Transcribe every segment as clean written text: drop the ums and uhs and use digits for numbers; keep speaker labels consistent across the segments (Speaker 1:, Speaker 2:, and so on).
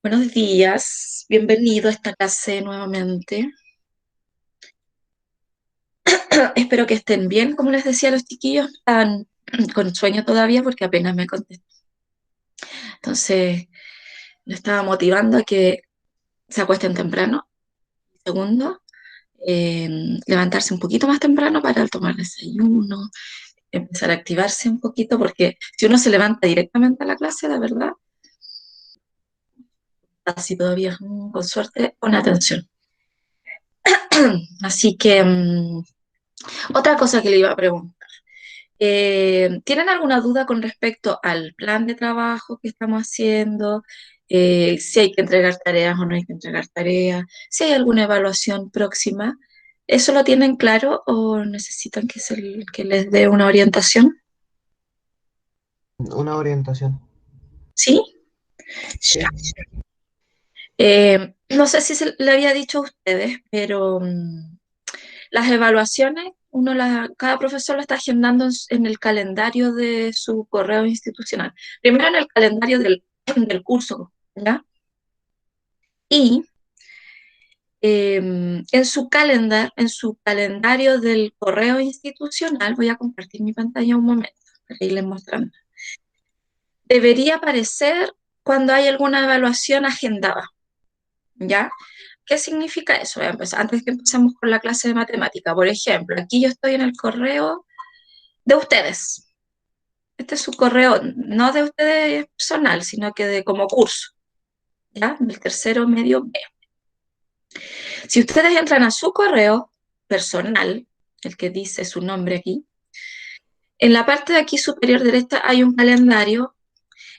Speaker 1: Buenos días, bienvenido a esta clase nuevamente. Espero que estén bien, como les decía a los chiquillos, están con sueño todavía porque apenas me contestan. Entonces, les estaba motivando a que se acuesten temprano. Segundo, eh, levantarse un poquito más temprano para tomar desayuno, empezar a activarse un poquito, porque si uno se levanta directamente a la clase, la verdad, así todavía con suerte, pone atención. Así que, otra cosa que le iba a preguntar. ¿Tienen alguna duda con respecto al plan de trabajo que estamos haciendo? Si hay que entregar tareas o no hay que entregar tareas, si hay alguna evaluación próxima. ¿Eso lo tienen claro o necesitan que les dé una orientación?
Speaker 2: Una orientación.
Speaker 1: ¿Sí? Ya.
Speaker 2: Sí.
Speaker 1: No sé si se le había dicho a ustedes, pero las evaluaciones, cada profesor lo está agendando en el calendario de su correo institucional. Primero en el calendario del curso, ¿ya? Y en su calendario del correo institucional, voy a compartir mi pantalla un momento para irles mostrando. Debería aparecer cuando hay alguna evaluación agendada, ¿ya? ¿Qué significa eso? Pues antes que empecemos con la clase de matemática, por ejemplo, aquí yo estoy en el correo de ustedes. Este es su correo, no de ustedes personal, sino que de como curso, ¿ya? Del tercero medio B. Si ustedes entran a su correo personal, el que dice su nombre aquí, en la parte de aquí superior derecha hay un calendario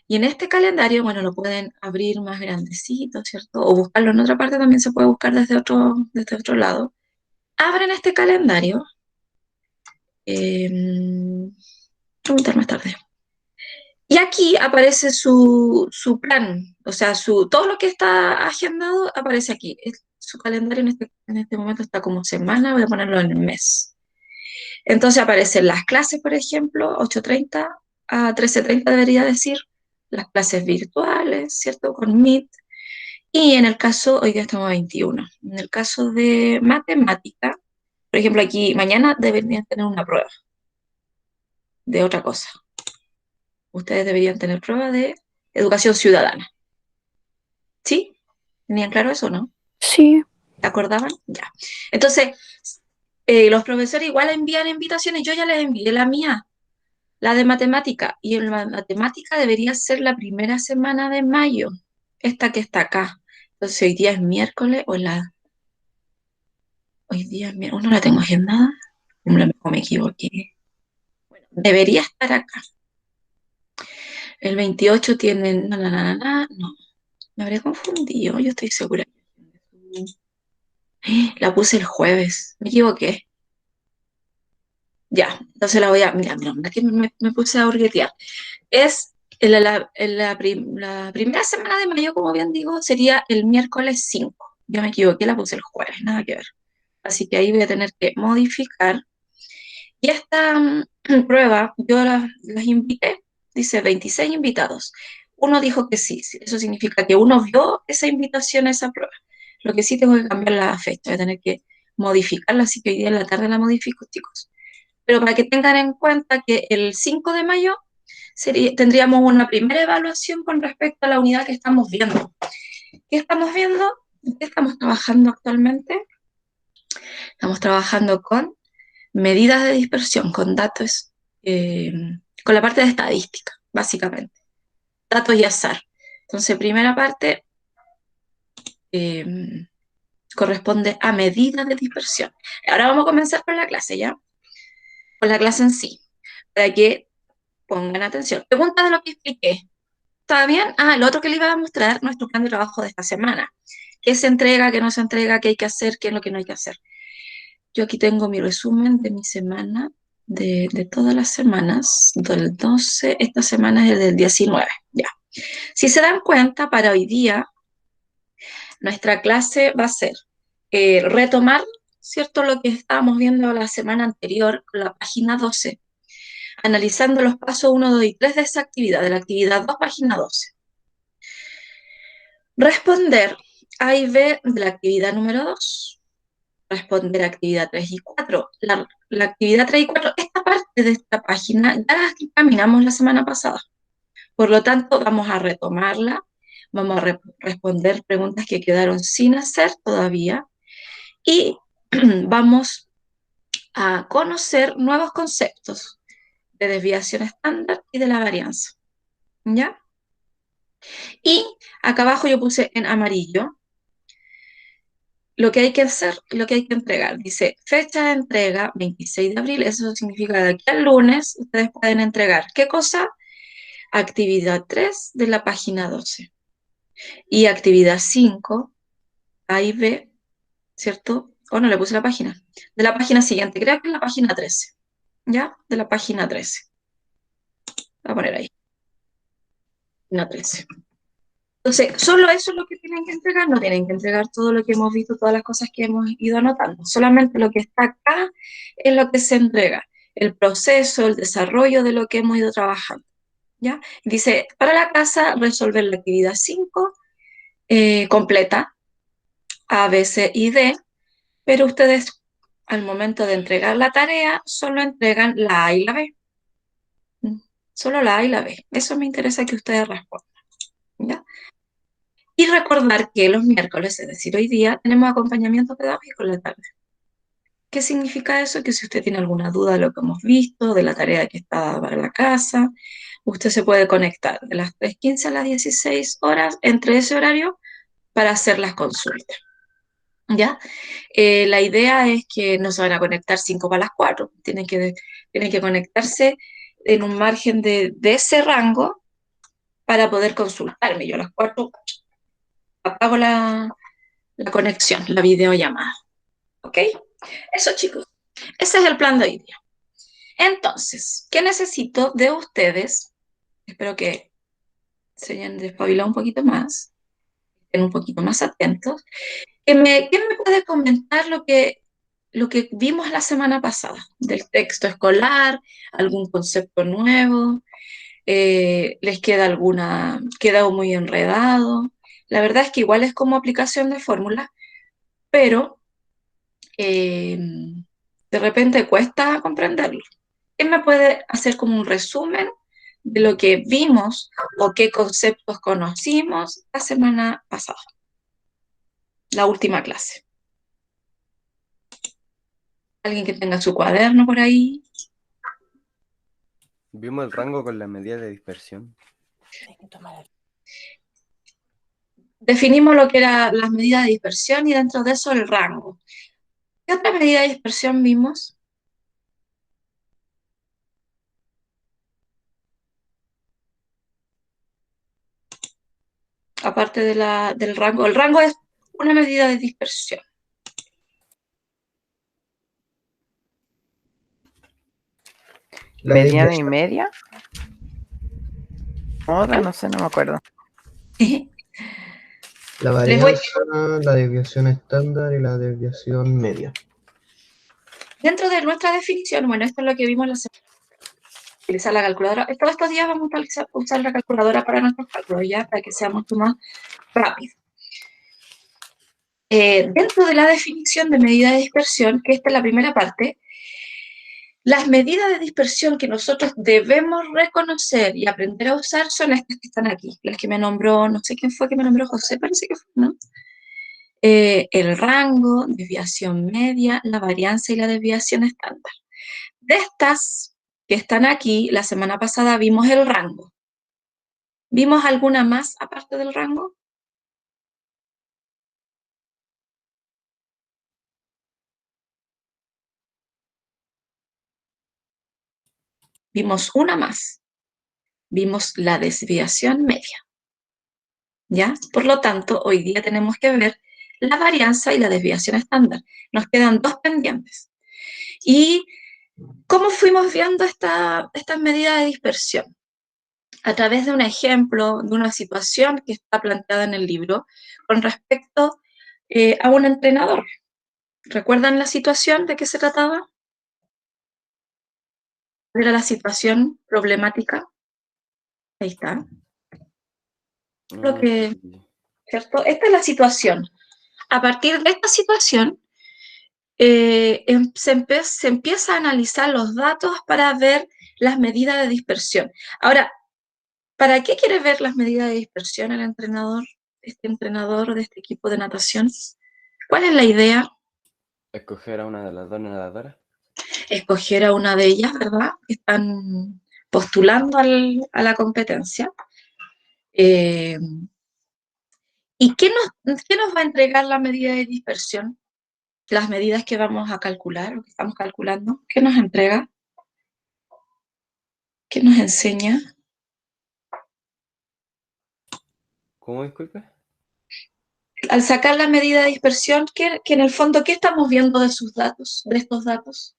Speaker 1: y en este calendario, bueno, lo pueden abrir más grandecito, ¿cierto? O buscarlo en otra parte, también se puede buscar desde otro lado. Abren este calendario, preguntar más tarde. Y aquí aparece su plan, o sea, todo lo que está agendado aparece aquí. Su calendario en este momento está como semana, voy a ponerlo en el mes. Entonces aparecen las clases, por ejemplo, 8:30 a 13:30 debería decir, las clases virtuales, ¿cierto? Con Meet. Y en el caso, hoy día estamos a 21, en el caso de matemática, por ejemplo, aquí mañana deberían tener una prueba de otra cosa. Ustedes deberían tener prueba de educación ciudadana. ¿Sí? ¿Tenían claro eso, no?
Speaker 3: Sí,
Speaker 1: ¿Se acordaban? Ya. Entonces, los profesores igual envían invitaciones, yo ya les envié la mía, la de matemática, y en la matemática debería ser la primera semana de mayo, esta que está acá. Entonces, hoy día es miércoles, hoy día es miércoles, no la tengo agendada, o me equivoqué. Bueno, debería estar acá. El 28 tienen, no, no, no, no, no, no, me habré confundido, yo estoy segura. La puse el jueves, me equivoqué. Ya, entonces la voy a, mira, que me puse a hurguetear. Es la primera semana de mayo, como bien digo, sería el miércoles 5. Yo me equivoqué, la puse el jueves, nada que ver. Así que ahí voy a tener que modificar. Y esta prueba, yo las invité, dice 26 invitados. Uno dijo que sí, sí, eso significa que uno vio esa invitación a esa prueba. Lo que sí tengo que cambiar la fecha, voy a tener que modificarla, así que hoy día en la tarde la modifico, chicos. Pero para que tengan en cuenta que el 5 de mayo tendríamos una primera evaluación con respecto a la unidad que estamos viendo. ¿Qué estamos viendo? ¿Qué estamos trabajando actualmente? Estamos trabajando con medidas de dispersión, con datos, eh, con la parte de estadística, básicamente. Datos y azar. Entonces, primera parte eh, corresponde a medidas de dispersión. Ahora vamos a comenzar con la clase, ¿ya? Con la clase en sí, para que pongan atención. Pregunta de lo que expliqué. ¿Está bien? Ah, lo otro que le iba a mostrar, nuestro plan de trabajo de esta semana. ¿Qué se entrega, qué no se entrega, qué hay que hacer, qué es lo que no hay que hacer? Yo aquí tengo mi resumen de mi semana, de todas las semanas, del 12, esta semana es del 19, ya. Si se dan cuenta, para hoy día, nuestra clase va a ser retomar, ¿cierto? Lo que estábamos viendo la semana anterior, con la página 12, analizando los pasos 1, 2 y 3 de esa actividad, de la actividad 2, página 12. Responder A y B de la actividad número 2. Responder a actividad 3 y 4. La actividad 3 y 4, esta parte de esta página ya la caminamos la semana pasada. Por lo tanto, vamos a retomarla. Vamos a responder preguntas que quedaron sin hacer todavía. Y vamos a conocer nuevos conceptos de desviación estándar y de la varianza. ¿Ya? Y acá abajo yo puse en amarillo lo que hay que hacer, lo que hay que entregar. Dice, fecha de entrega, 26 de abril, eso significa que de aquí al lunes ustedes pueden entregar. ¿Qué cosa? Actividad 3 de la página 12. Y actividad 5, A y B, ¿cierto? O no le puse la página. De la página siguiente, creo que es la página 13. ¿Ya? De la página 13. Voy a poner ahí. Página 13. Entonces, solo eso es lo que tienen que entregar, no tienen que entregar todo lo que hemos visto, todas las cosas que hemos ido anotando, solamente lo que está acá es lo que se entrega, el proceso, el desarrollo de lo que hemos ido trabajando, ¿ya? Dice, para la casa, resolver la actividad 5 completa, A, B, C y D, pero ustedes al momento de entregar la tarea solo entregan la A y la B, solo la A y la B, eso me interesa que ustedes respondan, ¿ya? Y recordar que los miércoles, es decir, hoy día, tenemos acompañamiento pedagógico en la tarde. ¿Qué significa eso? Que si usted tiene alguna duda de lo que hemos visto, de la tarea que está para la casa, usted se puede conectar de las 3:15 a las 16 horas entre ese horario para hacer las consultas. ¿Ya? La idea es que no se van a conectar 5 para las 4, tienen que conectarse en un margen de ese rango para poder consultarme. Yo a las 4 apago la conexión, la videollamada. ¿Ok? Eso, chicos. Ese es el plan de hoy día. Entonces, ¿qué necesito de ustedes? Espero que se hayan despabilado un poquito más, estén un poquito más atentos. ¿Qué me puede comentar lo que vimos la semana pasada del texto escolar? ¿Algún concepto nuevo? ¿Les queda queda muy enredado? La verdad es que igual es como aplicación de fórmulas, pero eh, de repente cuesta comprenderlo. ¿Qué me puede hacer como un resumen de lo que vimos o qué conceptos conocimos la semana pasada, la última clase? ¿Alguien que tenga su cuaderno por ahí?
Speaker 2: Vimos el rango con la medida de dispersión.
Speaker 1: Definimos lo que eran las medidas de dispersión y dentro de eso el rango. ¿Qué otra medida de dispersión vimos? Aparte del rango. El rango es una medida de dispersión.
Speaker 3: Mediana y media. Otra, no sé, no me acuerdo.
Speaker 4: La varianza, la desviación estándar y la desviación media.
Speaker 1: Dentro de nuestra definición, bueno, esto es lo que vimos la semana. Utilizar la calculadora. Todos estos días vamos a usar la calculadora para nuestros cálculos, ya, para que sea mucho más rápido. Dentro de la definición de medida de dispersión, que esta es la primera parte, las medidas de dispersión que nosotros debemos reconocer y aprender a usar son estas que están aquí, las que me nombró, no sé quién fue que me nombró, José parece que fue, ¿no? El rango, desviación media, la varianza y la desviación estándar. De estas que están aquí, la semana pasada vimos el rango. ¿Vimos alguna más aparte del rango? Vimos una más. Vimos la desviación media. ¿Ya? Por lo tanto, hoy día tenemos que ver la varianza y la desviación estándar. Nos quedan dos pendientes. ¿Y cómo fuimos viendo estas medidas de dispersión? A través de un ejemplo, de una situación que está planteada en el libro con respecto a un entrenador. ¿Recuerdan la situación de qué se trataba? ¿Cuál era la situación problemática? Ahí está. Lo que ¿cierto? Esta es la situación. A partir de esta situación, se empieza a analizar los datos para ver las medidas de dispersión. Ahora, ¿para qué quiere ver las medidas de dispersión el entrenador, este entrenador de este equipo de natación? ¿Cuál es la idea?
Speaker 2: Escoger a una de las dos nadadoras.
Speaker 1: Escoger a una de ellas, ¿verdad? Que están postulando a la competencia. ¿Y qué nos va a entregar la medida de dispersión? Las medidas que vamos a calcular, o que estamos calculando, ¿qué nos entrega? ¿Qué nos enseña?
Speaker 2: ¿Cómo, disculpe?
Speaker 1: Al sacar la medida de dispersión, que en el fondo, ¿qué estamos viendo de sus datos, de estos datos?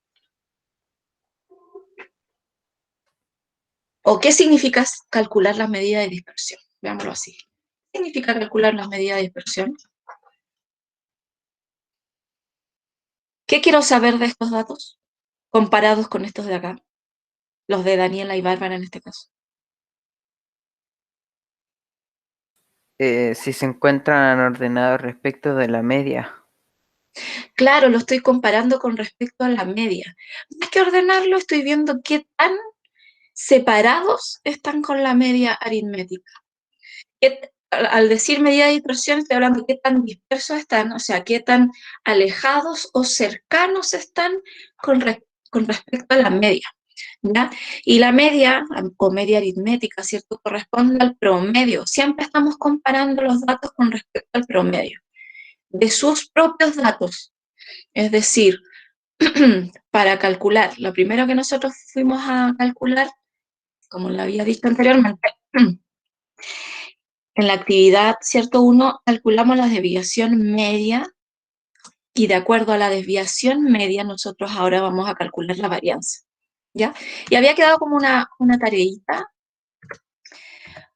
Speaker 1: ¿O qué significa calcular las medidas de dispersión? Veámoslo así. ¿Qué significa calcular las medidas de dispersión? ¿Qué quiero saber de estos datos comparados con estos de acá? Los de Daniela y Bárbara en este caso.
Speaker 3: Si se encuentran ordenados respecto de la media.
Speaker 1: Claro, lo estoy comparando con respecto a la media. Más que ordenarlo, estoy viendo qué tan separados están con la media aritmética. Al decir medida de dispersión, estoy hablando de qué tan dispersos están, o sea, qué tan alejados o cercanos están con respecto a la media, ¿ya? Y la media, o media aritmética, ¿cierto?, corresponde al promedio. Siempre estamos comparando los datos con respecto al promedio de sus propios datos. Es decir, para calcular, lo primero que nosotros fuimos a calcular, como lo había dicho anteriormente, en la actividad, ¿cierto? 1, calculamos la desviación media y de acuerdo a la desviación media nosotros ahora vamos a calcular la varianza, ¿ya? Y había quedado como una tareita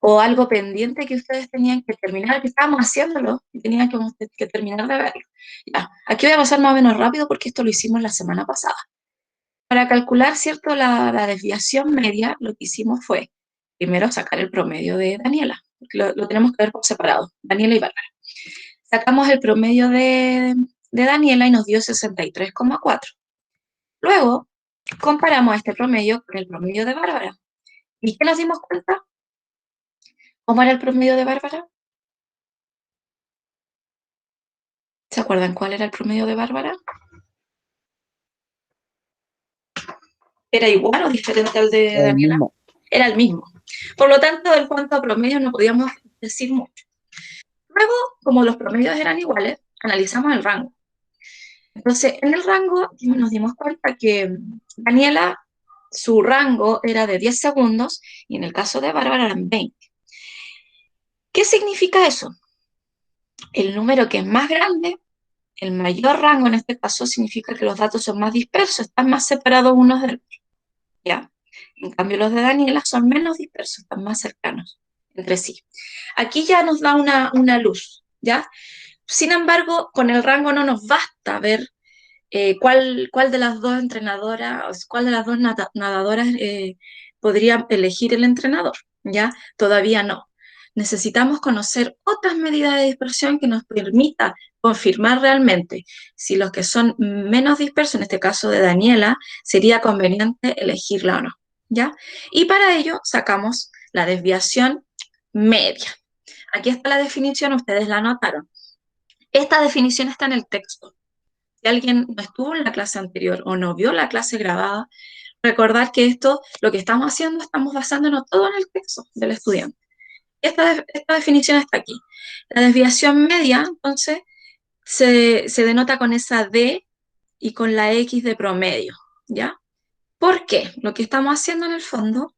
Speaker 1: o algo pendiente que ustedes tenían que terminar, que estábamos haciéndolo y tenían que terminar de verlo. Ya, aquí voy a pasar más o menos rápido porque esto lo hicimos la semana pasada. Para calcular, ¿cierto?, la desviación media, lo que hicimos fue primero sacar el promedio de Daniela. Lo tenemos que ver por separado, Daniela y Bárbara. Sacamos el promedio de Daniela y nos dio 63,4. Luego, comparamos este promedio con el promedio de Bárbara. ¿Y qué nos dimos cuenta? ¿Cómo era el promedio de Bárbara? ¿Se acuerdan cuál era el promedio de Bárbara? ¿Era igual o diferente al de
Speaker 3: El
Speaker 1: Daniela?
Speaker 3: mismo.
Speaker 1: Era el mismo. Por lo tanto, en cuanto a promedio no podíamos decir mucho. Luego, como los promedios eran iguales, analizamos el rango. Entonces, en el rango nos dimos cuenta que Daniela, su rango era de 10 segundos y en el caso de Bárbara eran 20. ¿Qué significa eso? El número que es más grande, el mayor rango en este caso, significa que los datos son más dispersos, están más separados unos del otro, ¿ya? En cambio, los de Daniela son menos dispersos, están más cercanos entre sí. Aquí ya nos da una luz, ¿ya? Sin embargo, con el rango no nos basta ver cuál de las dos entrenadoras, cuál de las dos nadadoras podría elegir el entrenador, ¿ya? Todavía no. Necesitamos conocer otras medidas de dispersión que nos permita confirmar realmente si los que son menos dispersos, en este caso de Daniela, sería conveniente elegirla o no, ¿ya? Y para ello sacamos la desviación media. Aquí está la definición, ustedes la anotaron. Esta definición está en el texto. Si alguien no estuvo en la clase anterior o no vio la clase grabada, recordar que esto, lo que estamos haciendo, estamos basándonos todo en el texto del estudiante. Esta definición está aquí. La desviación media, entonces, se denota con esa D y con la X de promedio, ¿ya? ¿Por qué? Lo que estamos haciendo en el fondo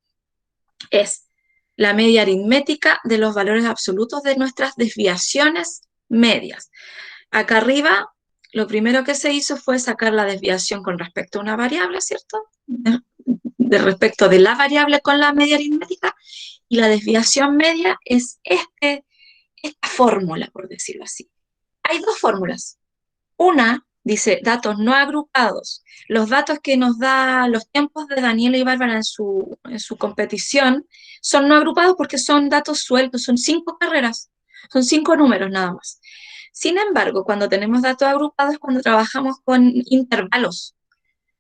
Speaker 1: es la media aritmética de los valores absolutos de nuestras desviaciones medias. Acá arriba, lo primero que se hizo fue sacar la desviación con respecto a una variable, ¿cierto? De respecto de la variable con la media aritmética, y la desviación media es esta fórmula, por decirlo así. Hay dos fórmulas. Una dice datos no agrupados. Los datos que nos da los tiempos de Daniela y Bárbara en su competición son no agrupados porque son datos sueltos, son 5 carreras. Son 5 números nada más. Sin embargo, cuando tenemos datos agrupados es cuando trabajamos con intervalos.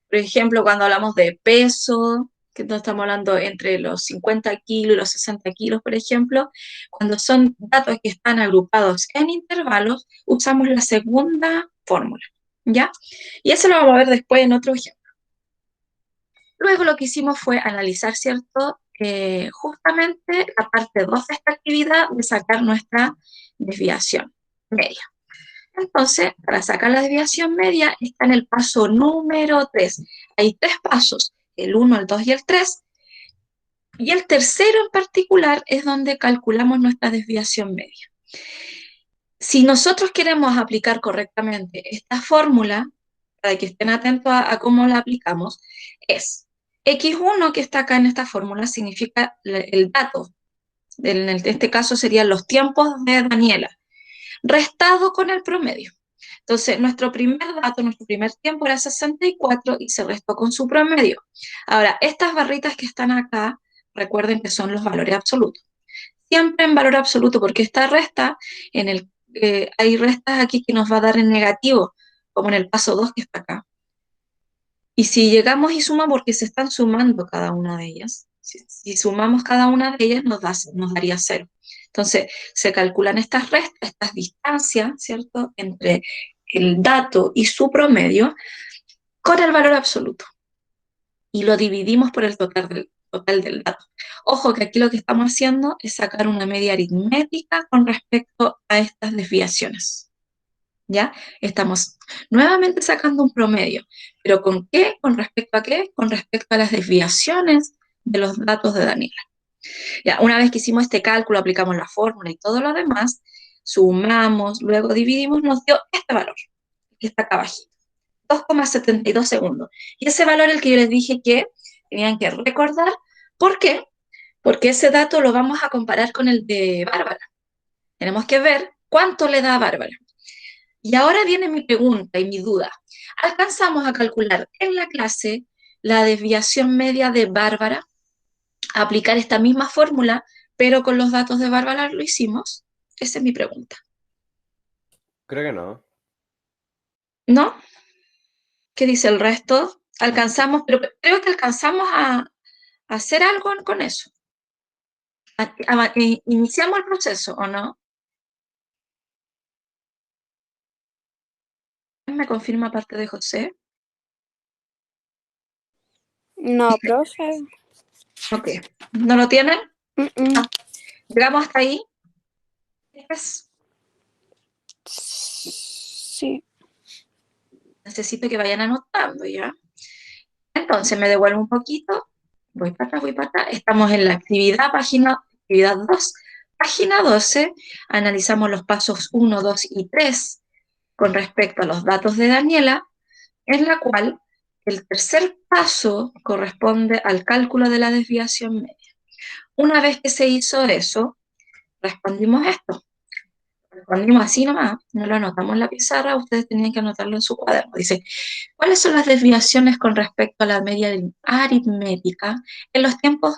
Speaker 1: Por ejemplo, cuando hablamos de peso, que no estamos hablando entre los 50 kilos y los 60 kilos, por ejemplo, cuando son datos que están agrupados en intervalos, usamos la segunda fórmula, ¿ya? Y eso lo vamos a ver después en otro ejemplo. Luego lo que hicimos fue analizar, ¿cierto? Justamente la parte 2 de esta actividad de sacar nuestra desviación media. Entonces, para sacar la desviación media está en el paso número 3. Hay 3 pasos, el 1, el 2 y el 3. Y el tercero en particular es donde calculamos nuestra desviación media. Si nosotros queremos aplicar correctamente esta fórmula, para que estén atentos a cómo la aplicamos, es X1 que está acá en esta fórmula significa el dato, en este caso serían los tiempos de Daniela, restado con el promedio. Entonces, nuestro primer dato, nuestro primer tiempo era 64 y se restó con su promedio. Ahora, estas barritas que están acá, recuerden que son los valores absolutos. Siempre en valor absoluto, porque esta resta, hay restas aquí que nos va a dar en negativo, como en el paso 2 que está acá. Y si llegamos y sumamos, porque se están sumando cada una de ellas, si sumamos cada una de ellas nos daría 0. Entonces, se calculan estas restas, estas distancias, ¿cierto?, entre el dato y su promedio con el valor absoluto. Y lo dividimos por el total del dato. Ojo que aquí lo que estamos haciendo es sacar una media aritmética con respecto a estas desviaciones. ¿Ya? Estamos nuevamente sacando un promedio. ¿Pero con qué? ¿Con respecto a qué? Con respecto a las desviaciones de los datos de Daniela. Ya, una vez que hicimos este cálculo, aplicamos la fórmula y todo lo demás, sumamos, luego dividimos, nos dio este valor, que está acá abajito, 2,72 segundos. Y ese valor es el que yo les dije que tenían que recordar. ¿Por qué? Porque ese dato lo vamos a comparar con el de Bárbara. Tenemos que ver cuánto le da a Bárbara. Y ahora viene mi pregunta y mi duda. ¿Alcanzamos a calcular en la clase la desviación media de Bárbara? ¿A aplicar esta misma fórmula, pero con los datos de Bárbara lo hicimos? Esa es mi pregunta.
Speaker 2: Creo que no.
Speaker 1: ¿No? ¿Qué dice el resto? Alcanzamos, pero creo que alcanzamos a hacer algo con eso. Iniciamos el proceso, ¿o no? ¿Me confirma parte de José?
Speaker 5: No, profe.
Speaker 1: Ok. ¿No lo tienen?
Speaker 5: Mm-mm.
Speaker 1: ¿Llegamos hasta ahí?
Speaker 5: Sí.
Speaker 1: Necesito que vayan anotando, ¿ya? Entonces me devuelvo un poquito, voy para atrás, voy para atrás. Estamos en la actividad 2. Página 12, analizamos los pasos 1, 2 y 3 con respecto a los datos de Daniela, en la cual el tercer paso corresponde al cálculo de la desviación media. Una vez que se hizo eso, respondimos esto. Respondimos así nomás, no lo anotamos en la pizarra, ustedes tenían que anotarlo en su cuaderno. Dice, ¿cuáles son las desviaciones con respecto a la media aritmética en los tiempos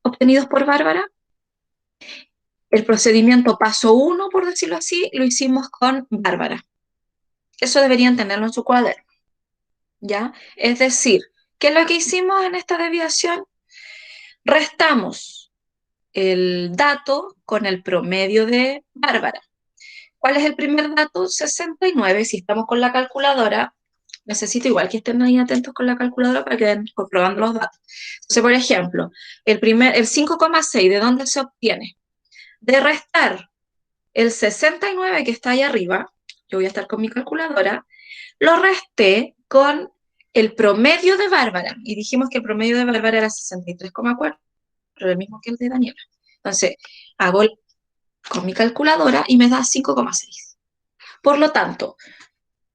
Speaker 1: obtenidos por Bárbara? El procedimiento paso 1, por decirlo así, lo hicimos con Bárbara. Eso deberían tenerlo en su cuaderno, ¿ya? Es decir, ¿qué es lo que hicimos en esta desviación? Restamos el dato con el promedio de Bárbara. ¿Cuál es el primer dato? 69. Si estamos con la calculadora, necesito igual que estén ahí atentos con la calculadora para que vayan comprobando los datos. Entonces, por ejemplo, el 5,6, ¿de dónde se obtiene? De restar el 69 que está ahí arriba, yo voy a estar con mi calculadora, lo resté con el promedio de Bárbara, y dijimos que el promedio de Bárbara era 63,4, el mismo que el de Daniela. Entonces, hago con mi calculadora y me da 5,6. Por lo tanto,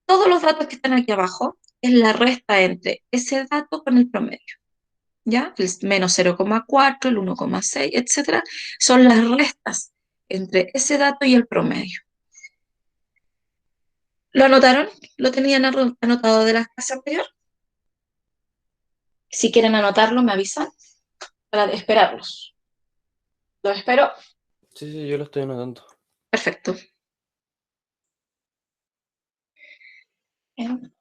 Speaker 1: todos los datos que están aquí abajo es la resta entre ese dato con el promedio, ¿ya? El menos 0,4, el 1,6, etcétera, son las restas entre ese dato y el promedio. ¿Lo anotaron? ¿Lo tenían anotado de la clase anterior? Si quieren anotarlo, me avisan para esperarlos. Lo espero.
Speaker 2: Sí, yo lo estoy anotando.
Speaker 1: Perfecto. Bien.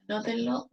Speaker 1: Anótenlo.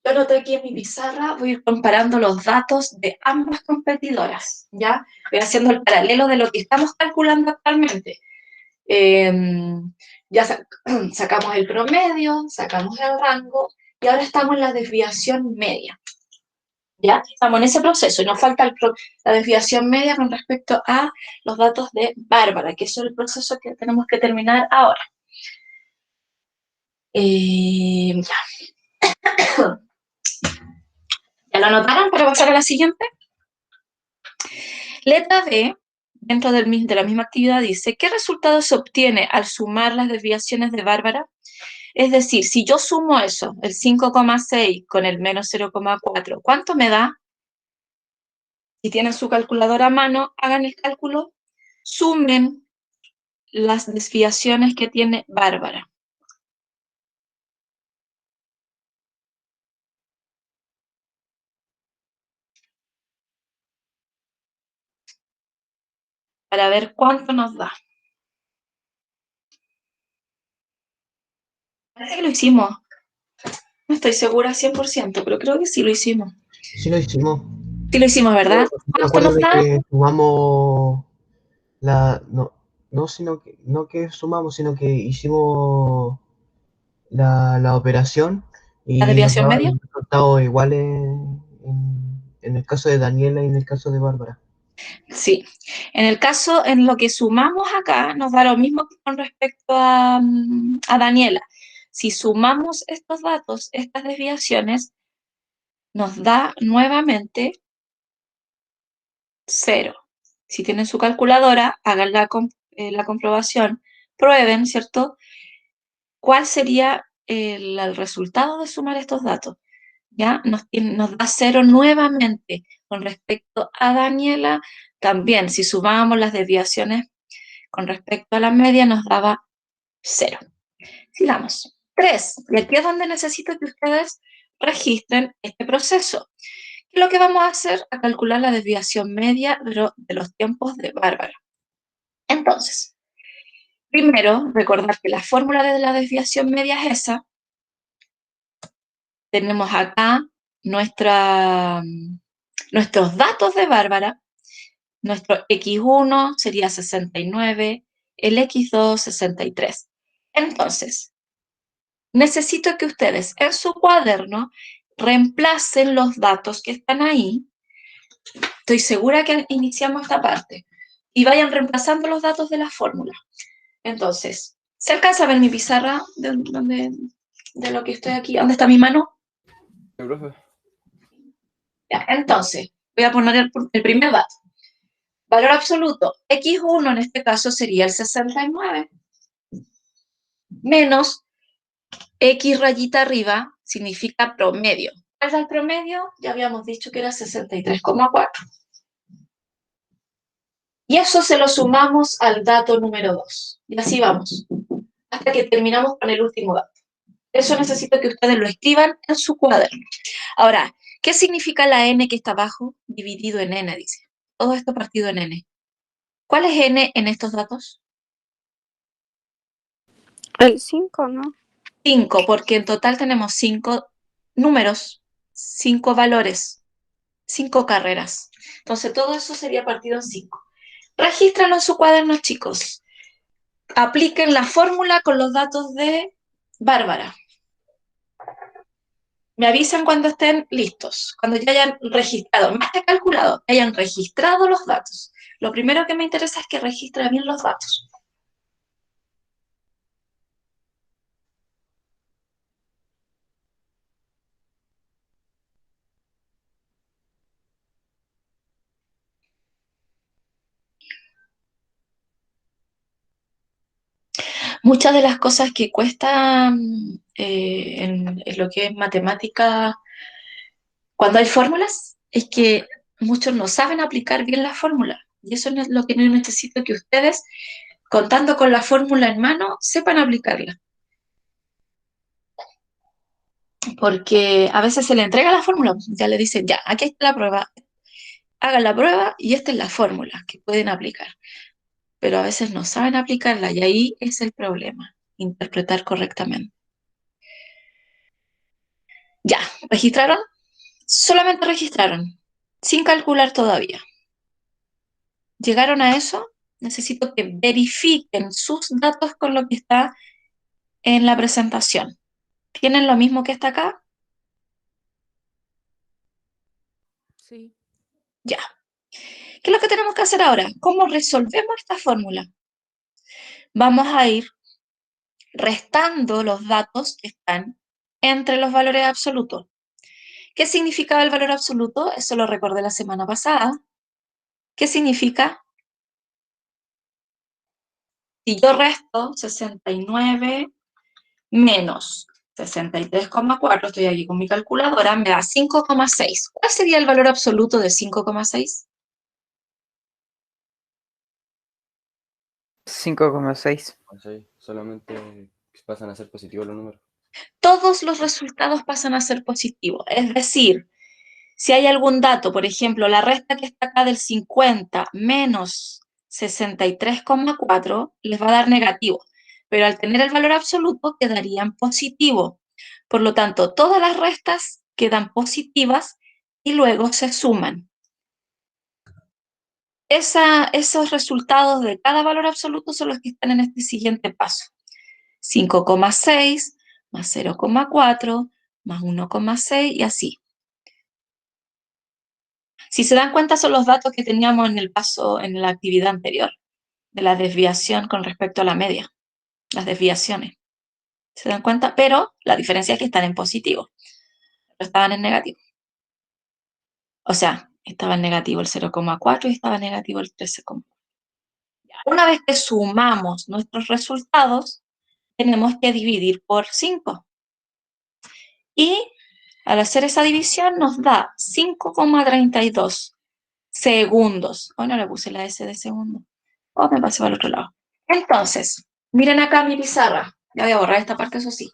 Speaker 1: Yo anoté aquí en mi pizarra, voy a ir comparando los datos de ambas competidoras, ¿ya? Voy haciendo el paralelo de lo que estamos calculando actualmente. Ya sacamos el promedio, sacamos el rango y ahora estamos en la desviación media. ¿Ya? Estamos en ese proceso y nos falta la desviación media con respecto a los datos de Bárbara, que eso es el proceso que tenemos que terminar ahora. Ya. ¿Ya lo anotaron para pasar a la siguiente? Letra B, dentro de la misma actividad, dice, ¿qué resultado se obtiene al sumar las desviaciones de Bárbara? Es decir, si yo sumo eso, el 5,6 con el menos 0,4, ¿cuánto me da? Si tienen su calculadora a mano, hagan el cálculo, sumen las desviaciones que tiene Bárbara. Para ver cuánto nos da. Parece que lo hicimos. No estoy segura 100%, pero creo que sí lo hicimos.
Speaker 4: Sí lo hicimos.
Speaker 1: Sí lo hicimos, ¿verdad?
Speaker 4: Me
Speaker 1: ¿Cuánto
Speaker 4: acuerdo
Speaker 1: nos
Speaker 4: de
Speaker 1: da?
Speaker 4: que sumamos no que sumamos, sino que hicimos la operación
Speaker 1: ¿La
Speaker 4: y nos
Speaker 1: desviación
Speaker 4: daba
Speaker 1: media?
Speaker 4: el resultado igual en el caso de Daniela y en el caso de Bárbara.
Speaker 1: Sí. En el caso, en lo que sumamos acá, nos da lo mismo que con respecto a Daniela. Si sumamos estos datos, estas desviaciones, nos da nuevamente 0. Si tienen su calculadora, hagan la comprobación, prueben, ¿cierto? ¿Cuál sería el resultado de sumar estos datos? ¿Ya? Nos da 0 nuevamente. Con respecto a Daniela, también, si sumábamos las desviaciones con respecto a la media, nos daba 0. Sigamos. 3. Y aquí es donde necesito que ustedes registren este proceso. Lo que vamos a hacer es calcular la desviación media de los tiempos de Bárbara. Entonces, primero, recordar que la fórmula de la desviación media es esa. Tenemos acá nuestros datos de Bárbara. Nuestro X1 sería 69, el X2 63. Entonces, necesito que ustedes en su cuaderno reemplacen los datos que están ahí. Estoy segura que iniciamos esta parte. Y vayan reemplazando los datos de la fórmula. Entonces, ¿se alcanza a ver mi pizarra de lo que estoy aquí? ¿Dónde está mi mano?
Speaker 2: Sí, profe.
Speaker 1: Ya, entonces, voy a poner el primer dato. Valor absoluto, X1 en este caso sería el 69, menos X rayita arriba significa promedio. ¿Cuál es el promedio? Ya habíamos dicho que era 63,4. Y eso se lo sumamos al dato número 2. Y así vamos, hasta que terminamos con el último dato. Eso necesito que ustedes lo escriban en su cuaderno. Ahora, ¿qué significa la n que está abajo? Dividido en n, dice. Todo esto partido en n. ¿Cuál es n en estos datos?
Speaker 5: El 5, ¿no?
Speaker 1: 5, porque en total tenemos 5 números, 5 valores, 5 carreras. Entonces todo eso sería partido en 5. Regístralo en su cuaderno, chicos. apliquen la fórmula con los datos de Bárbara. Me avisan cuando estén listos, cuando ya hayan registrado, más que calculado, hayan registrado los datos. Lo primero que me interesa es que registren bien los datos. Muchas de las cosas que cuestan en lo que es matemática, cuando hay fórmulas, es que muchos no saben aplicar bien la fórmula. Y eso es lo que yo necesito que ustedes, contando con la fórmula en mano, sepan aplicarla. Porque a veces se le entrega la fórmula, ya le dicen, ya, aquí está la prueba, hagan la prueba y esta es la fórmula que pueden aplicar. Pero a veces no saben aplicarla y ahí es el problema, interpretar correctamente. Ya, ¿registraron? Solamente registraron, sin calcular todavía. ¿Llegaron a eso? Necesito que verifiquen sus datos con lo que está en la presentación. ¿Tienen lo mismo que está acá?
Speaker 6: Sí.
Speaker 1: Ya. ¿Qué es lo que tenemos que hacer ahora? ¿Cómo resolvemos esta fórmula? Vamos a ir restando los datos que están entre los valores absolutos. ¿Qué significaba el valor absoluto? Eso lo recordé la semana pasada. ¿Qué significa? Si yo resto 69 menos 63,4, estoy aquí con mi calculadora, me da 5,6. ¿Cuál sería el valor absoluto de 5,6?
Speaker 3: 5,6.
Speaker 2: Sí, solamente pasan a ser positivos los números.
Speaker 1: Todos los resultados pasan a ser positivos. Es decir, si hay algún dato, por ejemplo, la resta que está acá del 50 menos 63,4 les va a dar negativo, pero al tener el valor absoluto quedarían positivo. Por lo tanto, todas las restas quedan positivas y luego se suman. Esos resultados de cada valor absoluto son los que están en este siguiente paso. 5,6 más 0,4 más 1,6 y así. Si se dan cuenta, son los datos que teníamos en el paso, en la actividad anterior, de la desviación con respecto a la media, las desviaciones. ¿Se dan cuenta? Pero la diferencia es que están en positivo, pero estaban en negativo. O sea, estaba en negativo el 0,4 y estaba en negativo el 13,4. Una vez que sumamos nuestros resultados, tenemos que dividir por 5. Y al hacer esa división nos da 5,32 segundos. Hoy no le puse la S de segundo. Oh, me pasé al otro lado. Entonces, miren acá mi pizarra. Ya voy a borrar esta parte, eso sí.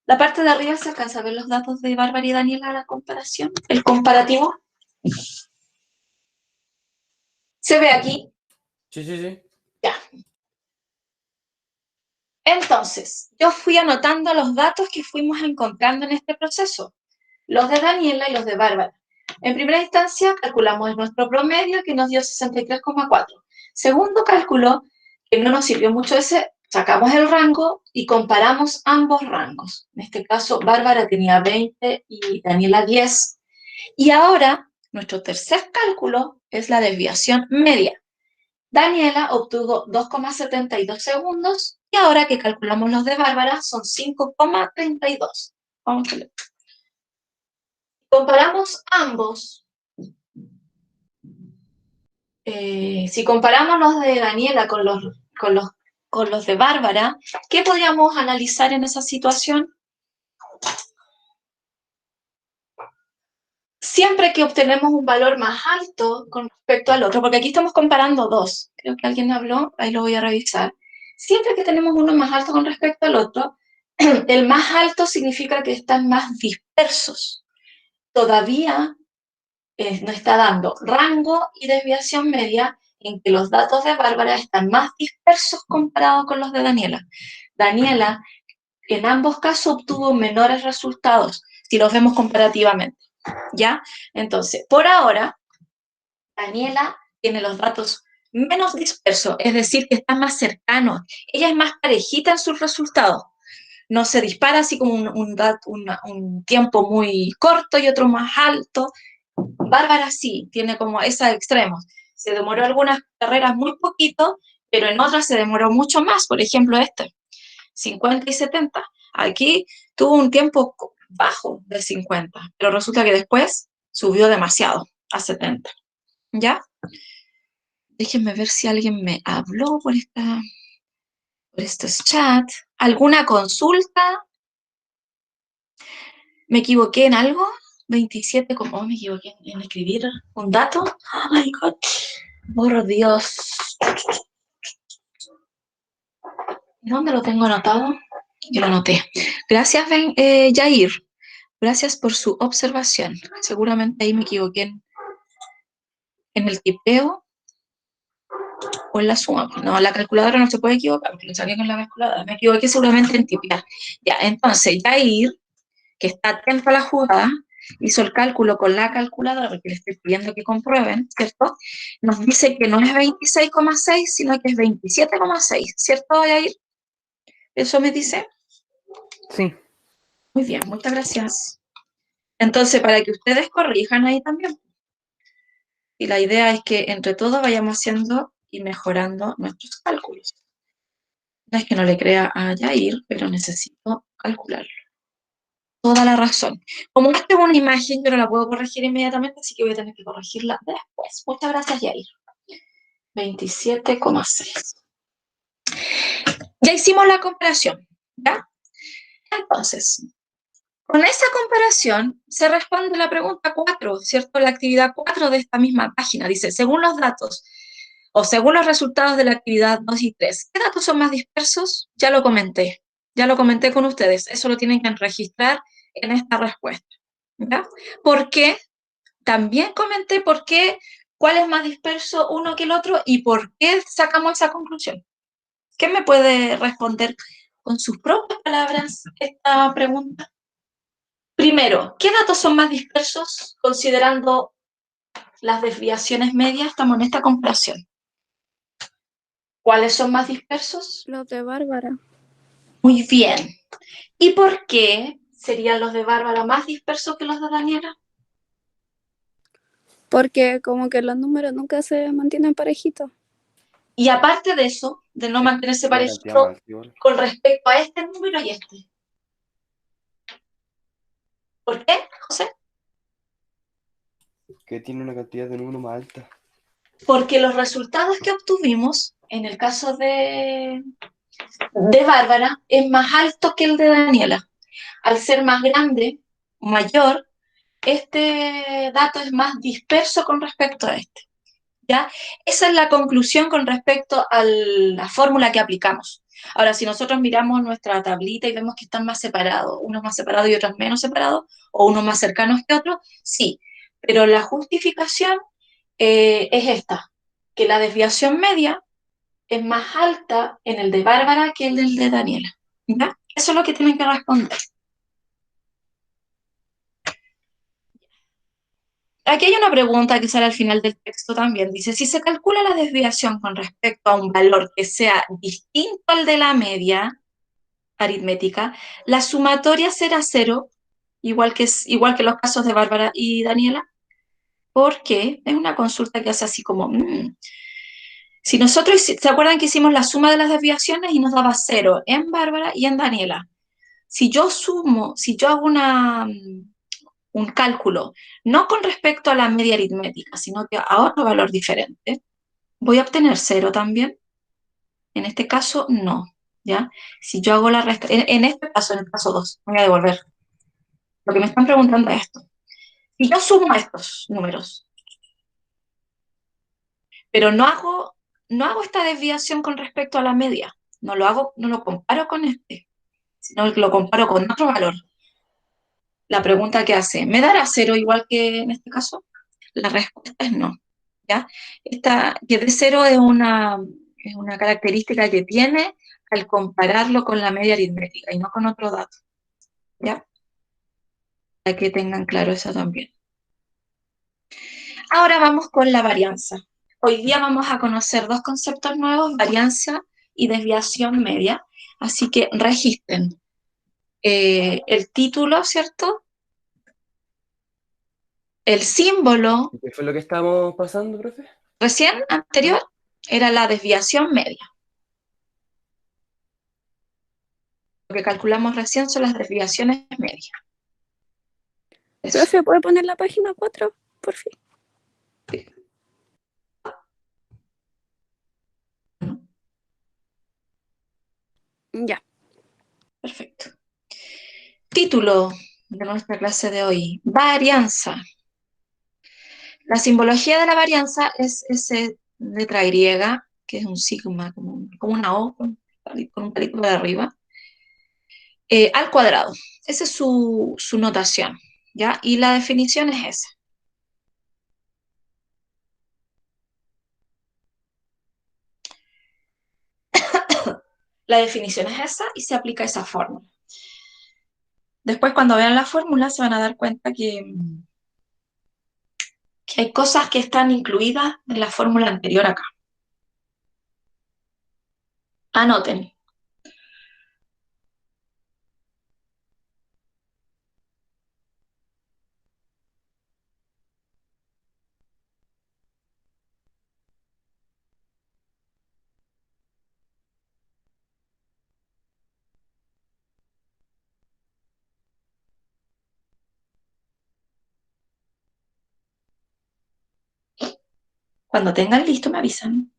Speaker 1: La parte de arriba se alcanza a ver los datos de Bárbara y Daniela a la comparación, el comparativo. ¿Se ve aquí?
Speaker 2: Sí, sí, sí.
Speaker 1: Ya. Entonces, yo fui anotando los datos que fuimos encontrando en este proceso, los de Daniela y los de Bárbara. En primera instancia, calculamos nuestro promedio, que nos dio 63,4. Segundo cálculo, que no nos sirvió mucho ese, sacamos el rango y comparamos ambos rangos. En este caso, Bárbara tenía 20 y Daniela 10. Y ahora, nuestro tercer cálculo es la desviación media. Daniela obtuvo 2,72 segundos y ahora que calculamos los de Bárbara son 5,32. Vamos a ver. Comparamos ambos. Si comparamos los de Daniela con los de Bárbara, ¿qué podríamos analizar en esa situación? Siempre que obtenemos un valor más alto con respecto al otro, porque aquí estamos comparando dos, creo que alguien habló, ahí lo voy a revisar. Siempre que tenemos uno más alto con respecto al otro, el más alto significa que están más dispersos. Todavía nos está dando rango y desviación media en que los datos de Bárbara están más dispersos comparados con los de Daniela. Daniela, en ambos casos, obtuvo menores resultados si los vemos comparativamente. ¿Ya? Entonces, por ahora, Daniela tiene los datos menos disperso, es decir, que está más cercano. Ella es más parejita en sus resultados. No se dispara así como un tiempo muy corto y otro más alto. Bárbara sí, tiene como esos extremos. Se demoró algunas carreras muy poquito, pero en otras se demoró mucho más. Por ejemplo, 50 y 70. Aquí tuvo un tiempo bajo de 50, pero resulta que después subió demasiado a 70. ¿Ya? Déjenme ver si alguien me habló por estos chats. ¿Alguna consulta? ¿Me equivoqué en algo? 27, ¿cómo me equivoqué en escribir un dato? Oh my God. Por Dios. ¿Dónde lo tengo anotado? Yo lo anoté. Gracias, Jair. Gracias por su observación. Seguramente ahí me equivoqué en el tipeo o en la suma. No, la calculadora no se puede equivocar, porque lo saqué con la calculadora. Me equivoqué seguramente en tipear. Ya, entonces, Jair, que está atento a la jugada, hizo el cálculo con la calculadora, porque le estoy pidiendo que comprueben, ¿cierto? Nos dice que no es 26,6, sino que es 27,6, ¿cierto, Jair? ¿Eso me dice?
Speaker 3: Sí,
Speaker 1: Muy bien, muchas gracias. Entonces, para que ustedes corrijan ahí también. Y la idea es que entre todos vayamos haciendo y mejorando nuestros cálculos. No es que no le crea a Jair, pero necesito calcularlo. Toda la razón. Como esta es una imagen, yo no la puedo corregir inmediatamente, así que voy a tener que corregirla después. Muchas gracias, Jair. 27,6. Ya hicimos la comparación, ¿ya? Entonces, con esa comparación se responde la pregunta 4, ¿cierto? La actividad 4 de esta misma página. Dice, según los datos o según los resultados de la actividad 2 y 3, ¿qué datos son más dispersos? Ya lo comenté con ustedes. Eso lo tienen que registrar en esta respuesta, ¿ya? ¿Por qué? También comenté por qué, cuál es más disperso uno que el otro y por qué sacamos esa conclusión. ¿Quién me puede responder con sus propias palabras esta pregunta? Primero, ¿qué datos son más dispersos considerando las desviaciones medias? Estamos en esta comparación. ¿Cuáles son más dispersos?
Speaker 5: Los de Bárbara.
Speaker 1: Muy bien. ¿Y por qué serían los de Bárbara más dispersos que los de Daniela?
Speaker 5: Porque como que los números nunca se mantienen parejitos.
Speaker 1: Y aparte de eso, de no mantenerse
Speaker 2: Una cantidad
Speaker 1: parejito
Speaker 2: más igual.
Speaker 1: con respecto a este número y este. ¿Por qué, José?
Speaker 2: Que tiene una cantidad de número más alta.
Speaker 1: Porque los resultados que obtuvimos, en el caso de Bárbara, es más alto que el de Daniela. Al ser más grande, mayor, este dato es más disperso con respecto a este. ¿Ya? Esa es la conclusión con respecto a la fórmula que aplicamos. Ahora, si nosotros miramos nuestra tablita y vemos que están más separados, unos más separados y otros menos separados, o unos más cercanos que otros, sí. Pero la justificación es esta, que la desviación media es más alta en el de Bárbara que en el de Daniela. ¿Ya? Eso es lo que tienen que responder. Aquí hay una pregunta que sale al final del texto también. Dice, si se calcula la desviación con respecto a un valor que sea distinto al de la media aritmética, la sumatoria será cero, igual que los casos de Bárbara y Daniela, porque es una consulta que hace así como, si nosotros, ¿se acuerdan que hicimos la suma de las desviaciones y nos daba cero en Bárbara y en Daniela? Si yo hago un cálculo, no con respecto a la media aritmética, sino que a otro valor diferente, voy a obtener cero también. En este caso, no, ¿ya? Si yo hago la resta, en este caso, en el caso 2, voy a devolver. Lo que me están preguntando es esto. Si yo sumo estos números, pero no hago esta desviación con respecto a la media, no lo comparo con este, sino que lo comparo con otro valor. La pregunta que hace, ¿me dará cero igual que en este caso? La respuesta es no, ¿ya? Que dé cero es una característica que tiene al compararlo con la media aritmética y no con otro dato, ¿ya? Para que tengan claro eso también. Ahora vamos con la varianza. hoy día vamos a conocer dos conceptos nuevos, varianza y desviación media, así que registren el título, ¿cierto? El símbolo
Speaker 2: ¿Y qué fue lo que estábamos pasando, profe?
Speaker 1: recién anterior era la desviación media. Lo que calculamos recién son las desviaciones medias. Eso.
Speaker 5: Profe, ¿puede poner la página 4, por fin? Ya.
Speaker 1: Perfecto. Título de nuestra clase de hoy, varianza. La simbología de la varianza es ese letra griega, que es un sigma, como una O, con un palito de arriba, al cuadrado. Esa es su notación, ¿ya? Y la definición es esa. La definición es esa y se aplica esa fórmula. Después, cuando vean la fórmula, se van a dar cuenta que hay cosas que están incluidas en la fórmula anterior acá. Anoten. Cuando tengan listo, me avisan.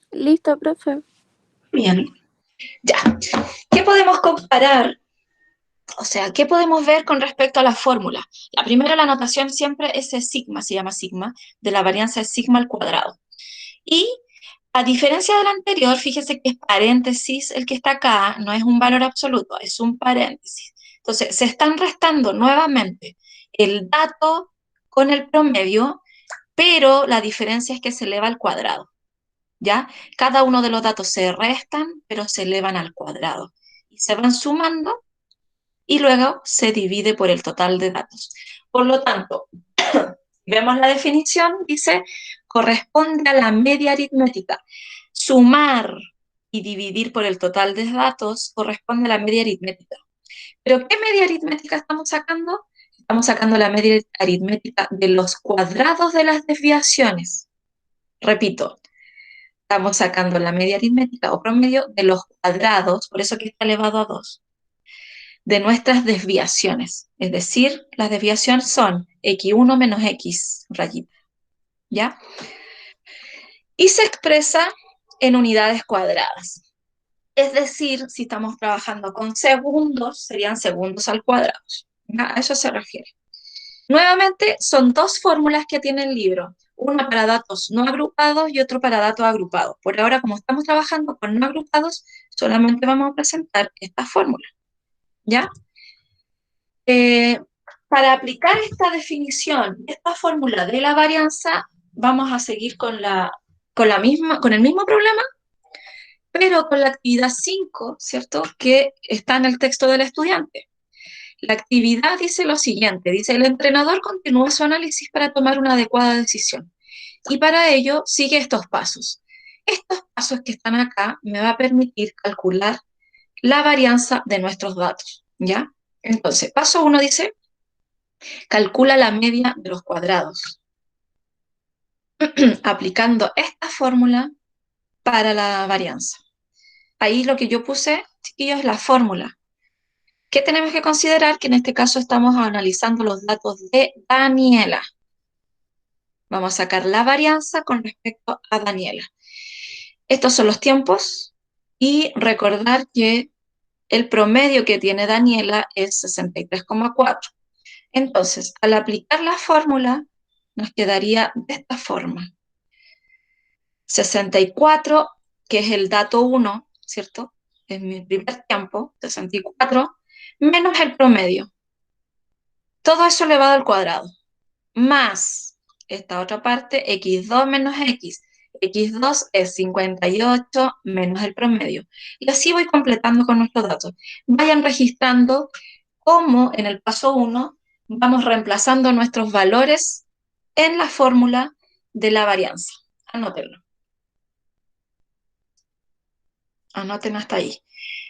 Speaker 5: Listo, profe.
Speaker 1: Bien. Ya. ¿Qué podemos comparar? O sea, ¿qué podemos ver con respecto a la fórmula? La primera, la notación siempre es sigma, se llama sigma, de la varianza es sigma al cuadrado. Y a diferencia del anterior, fíjese que es paréntesis el que está acá, no es un valor absoluto, es un paréntesis. Entonces, se están restando nuevamente el dato con el promedio, pero la diferencia es que se eleva al cuadrado, ¿ya? Cada uno de los datos se restan, pero se elevan al cuadrado. Y se van sumando y luego se divide por el total de datos. Por lo tanto, vemos la definición, dice, corresponde a la media aritmética. Sumar y dividir por el total de datos corresponde a la media aritmética. ¿Pero qué media aritmética estamos sacando? Estamos sacando la media aritmética de los cuadrados de las desviaciones. Repito, estamos sacando la media aritmética o promedio de los cuadrados, por eso que está elevado a 2, de nuestras desviaciones. Es decir, las desviaciones son x1 menos x rayita, ¿ya? Y se expresa en unidades cuadradas. Es decir, si estamos trabajando con segundos, serían segundos al cuadrado. ¿Ya? A eso se refiere. Nuevamente, son dos fórmulas que tiene el libro. Una para datos no agrupados y otro para datos agrupados. Por ahora, como estamos trabajando con no agrupados, solamente vamos a presentar esta fórmula. ¿Ya? Para aplicar esta definición, esta fórmula de la varianza, vamos a seguir con el mismo problema, pero con la actividad 5, ¿cierto? Que está en el texto del estudiante. La actividad dice lo siguiente, dice, el entrenador continúa su análisis para tomar una adecuada decisión. Y para ello sigue estos pasos. Estos pasos que están acá me va a permitir calcular la varianza de nuestros datos, ¿ya? Entonces, paso 1 dice, calcula la media de los cuadrados. Aplicando esta fórmula para la varianza. Ahí lo que yo puse, chiquillos, es la fórmula. ¿Qué tenemos que considerar? Que en este caso estamos analizando los datos de Daniela. Vamos a sacar la varianza con respecto a Daniela. Estos son los tiempos y recordar que el promedio que tiene Daniela es 63,4. Entonces, al aplicar la fórmula, nos quedaría de esta forma. 64, que es el dato 1, ¿cierto? Es mi primer tiempo, 64, menos el promedio. Todo eso elevado al cuadrado, más esta otra parte, x2 menos x. x2 es 58 menos el promedio. Y así voy completando con nuestros datos. Vayan registrando cómo en el paso 1 vamos reemplazando nuestros valores en la fórmula de la varianza. Anótenlo. Anoten hasta ahí.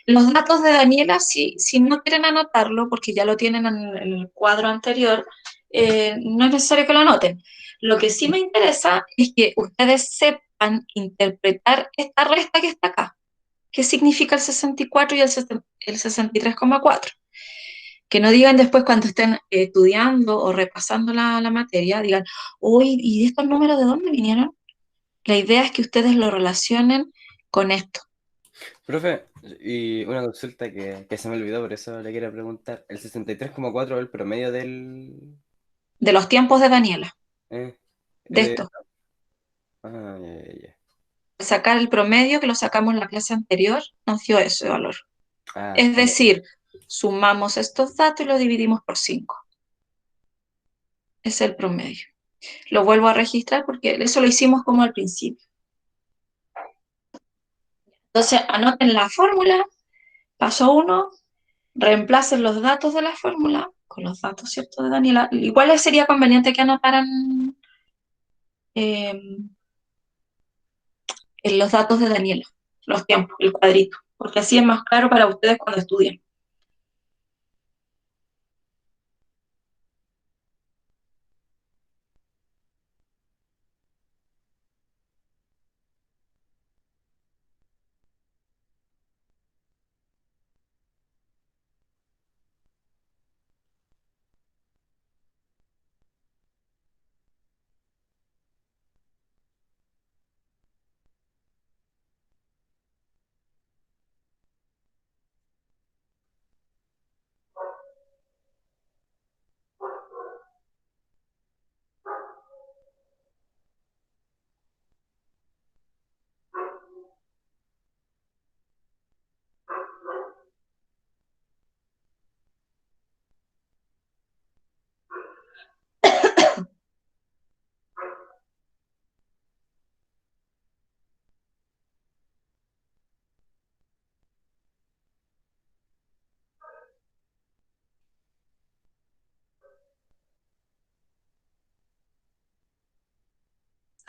Speaker 1: Los datos de Daniela, si no quieren anotarlo, porque ya lo tienen en el cuadro anterior, no es necesario que lo anoten. Lo que sí me interesa es que ustedes sepan interpretar esta resta que está acá. ¿Qué significa el 64 y el 63,4? Que no digan después cuando estén estudiando o repasando la materia, digan, uy, ¿y estos números de dónde vinieron? La idea es que ustedes lo relacionen con esto.
Speaker 2: Profe, y una consulta que se me olvidó, por eso le quiero preguntar. ¿El 63,4 es el promedio del...?
Speaker 1: De los tiempos de Daniela,
Speaker 2: ¿Eh?
Speaker 1: de
Speaker 2: De-
Speaker 1: esto.
Speaker 2: Ah, ya.
Speaker 1: Sacar el promedio que lo sacamos en la clase anterior, nos dio ese valor.
Speaker 2: Ah,
Speaker 1: Es decir, sumamos estos datos y lo dividimos por 5. Es el promedio. Lo vuelvo a registrar porque eso lo hicimos como al principio. Entonces, anoten la fórmula, paso 1, reemplacen los datos de la fórmula con los datos, ¿cierto?, de Daniela. Igual sería conveniente que anotaran los datos de Daniela, los tiempos, el cuadrito, porque así es más claro para ustedes cuando estudian.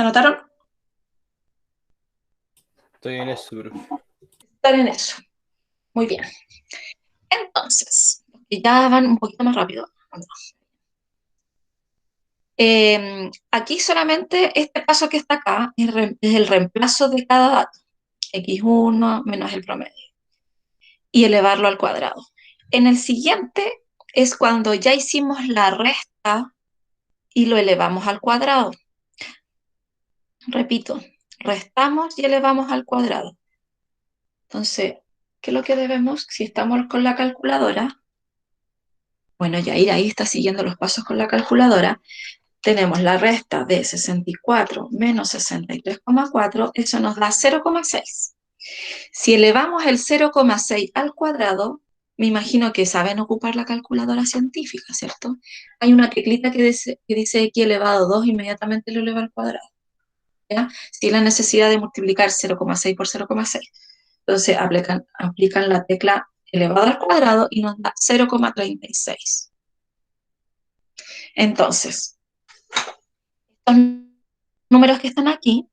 Speaker 1: ¿Anotaron?
Speaker 2: estoy en eso, profe.
Speaker 1: Están en eso. Muy bien. Entonces, ya van un poquito más rápido. Aquí solamente este paso que está acá es el reemplazo de cada dato. X1 menos el promedio. Y elevarlo al cuadrado. En el siguiente es cuando ya hicimos la resta y lo elevamos al cuadrado. Repito, restamos y elevamos al cuadrado. Entonces, ¿qué es lo que debemos? Si estamos con la calculadora, bueno, Yair ahí está siguiendo los pasos con la calculadora. Tenemos la resta de 64 menos 63,4, eso nos da 0,6. Si elevamos el 0,6 al cuadrado, me imagino que saben ocupar la calculadora científica, ¿cierto? Hay una teclita que dice x elevado a 2, inmediatamente lo eleva al cuadrado, ¿ya? Sin la necesidad de multiplicar 0,6 por 0,6. Entonces aplican la tecla elevado al cuadrado y nos da 0,36. Entonces, estos números que están aquí